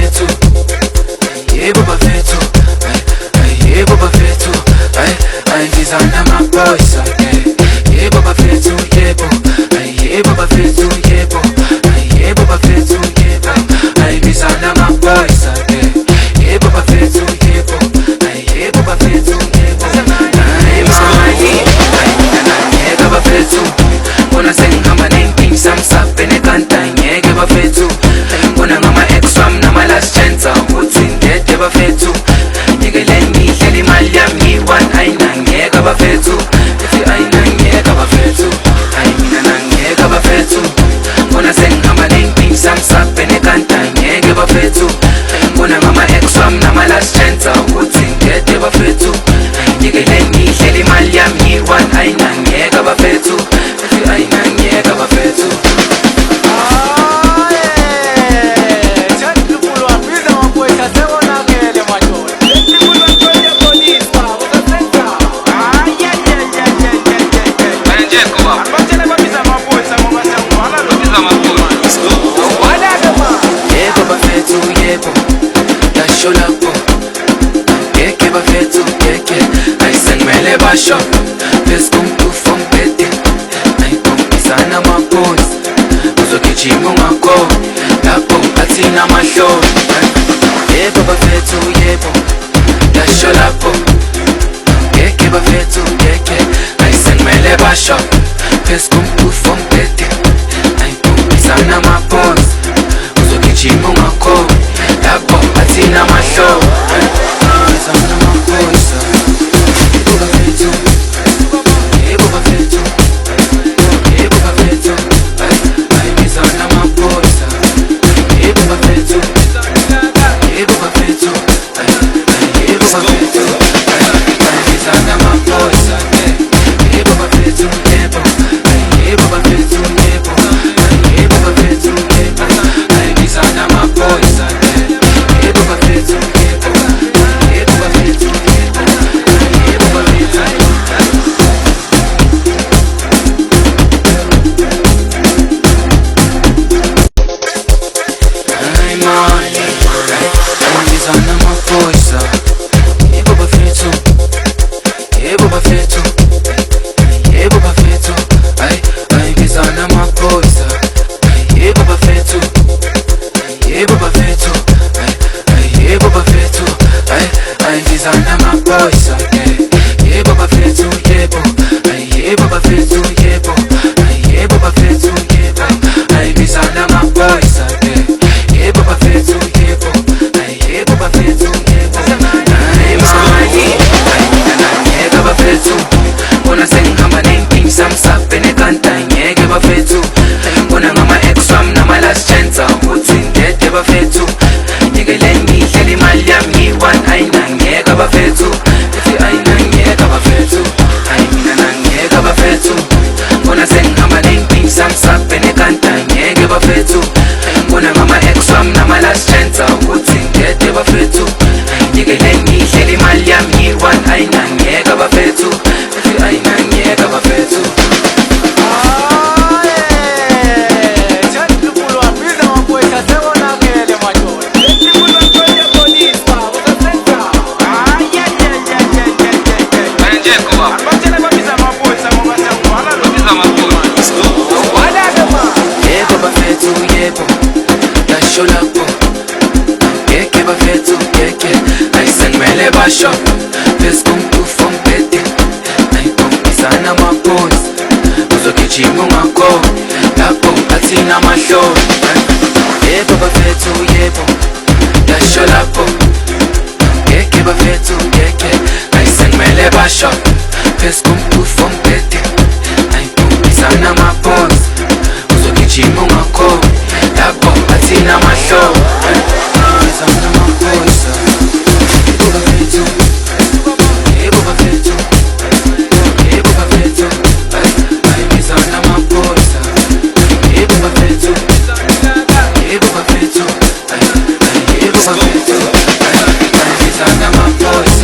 bafethu, yebo bafethu, yebo bafethu, ngizana amaboys yebo bafethu, yebo, yebo bafethu, yebo, yebo bafethu, yebo, ngizana amaboys yebo bafethu, yebo, yebo bafethu, yebo, ngeke bafethu, bona sengihamba nenkingi samsape nekanta ngeke bafethu, bona ngama-ex wami nama-last chance ukuthi ngede bafethu, nikeleni ngihlele imali yami ngiyi-one, ayinangeke bafethu, ayinangeke bafethu, mina nangeke bafethu, bona sengihamba nenkingi samsape nekanta ngeke bafethu, bona ngama-ex wami nama-last chance ukuthi ngede bafethu, nikeleni ngihlele imali yami ngiyi-one, ayinangeke bafethu, ayinangeke bafethu. Yebo bafethu, yebo, yasho lapho, ngeke bafethu, ngeke, ayisengimele basho, besikumtufu ongiphethe, ayikhombisana ama-boys, uzogijima ungakho, lapho athina amahlo, yebo bafethu, yebo, yasho lapho, ngeke bafethu, ngeke, ayisengimele basho, besikumtufu ongiphethe, ayikhombisana ama-boys, uzogijima ungakho, lapho athina amahlo, ngizana ama-boys, yebo bafethu, yebo bafethu, yebo bafethu, ngizana ama-boys, yebo bafethu, yebo bafethu, yebo bafethu, ngizana ama-boys, yebo bafethu, yebo, yebo bafethu, yebo, yebo bafethu, yebo, ngizana ama-boys, yebo bafethu, yebo, yebo bafethu, yebo, yebo bafethu. Ay man, ngizana ama-boys, yebo bafethu, yebo bafethu, yebo bafethu, ngizana ama-boys, yebo bafethu, yebo bafethu, yebo bafethu, ngizana ama-boys, yebo bafethu, yebo, yebo bafethu, yebo, yebo bafethu, yebo, ngizana ama-boys, yebo bafethu, yebo, yebo bafethu, yebo, ngeke bafethu, bona sengihamba nenkingi samsape nekanta ngeke bafethu, bona ngama-ex wami nama-last chance ukuthi ngede bafethu, nikeleni ngihlele imali yami ngiyi-one, ayinangeke bafethu, ayinangeke bafethu, mina nangeke bafethu, bona sengihamba nenkingi samsape nekanta ngeke bafethu, bona ngama-ex wami nama-last chance ukuthi ngede bafethu, nikeleni ngihlele imali yami ngiyi-one, ayinangeke bafethu, ayinangeke bafethu. Yebo bafethu, yebo, yasho lapho, ngeke bafethu, ngeke, ayisengimele basho, besikumtufu ongiphethe, ayikhombisana ama-boys, uzogijima ungakho, lapho athina amahlo, yebo bafethu, yebo, yasho lapho, ngeke bafethu, ngeke, ayisengimele basho, besikumtufu ongiphethe, ayikhombisana ama-boys, uzogijima ungakho, lapho athina amahlo, ngizana ama-boys, yebo bafethu, yebo bafethu, yebo bafethu, ngizana ama-boys, yebo bafethu, yebo bafethu, yebo bafethu, ngizana ama-boys.